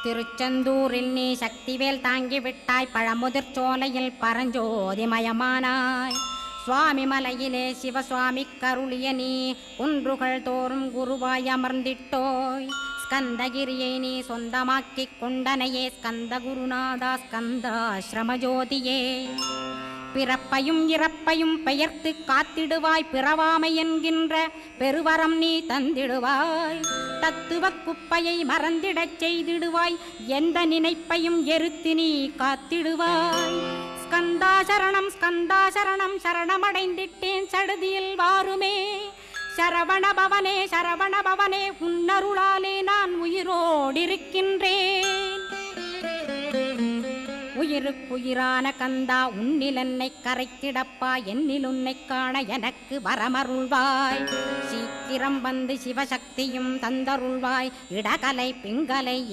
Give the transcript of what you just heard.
திருச்செந்தூரில் நீ சக்திவேல் தாங்கிவிட்டாய், பழமுதிர் சோலையில் பரஞ்சோதிமயமானாய். சுவாமி மலையிலே சிவசுவாமி கருளிய நீ குன்றுகள் தோறும் குருவாய் அமர்ந்திட்டோய். ஸ்கந்தகிரியை நீ சொந்தமாக்கிக் கொண்டனையே ஸ்கந்த குருநாதா ஸ்கந்தாஸ்ரமஜோதியே. பிறப்பையும் இறப்பையும் பெயர்த்து காத்திடுவாய், பிறவாமை என்கின்ற பெருவரம் நீ தந்திடுவாய். தத்துவ குப்பையை மறந்திடச் செய்திடுவாய், எந்த நினைப்பையும் எரித்து நீ காத்திடுவாய். ஸ்கந்தா சரணம் ஸ்கந்தா சரணம், சரணமடைந்திட்டேன் சடுதியில் வாருமே. சரவணபவனே சரவணபவனே, உன்னருளாலே நான் உயிரோடிருக்கின்றேன். உயிருக்குயிரான கந்தா, உன்னில் என்னை கரைத்திடப்பா, என்னில் உன்னை காண எனக்கு வரமருள்வாய். சீக்கிரம் வந்து சிவசக்தியும் தந்தருள்வாய். இடகலை பிங்கலை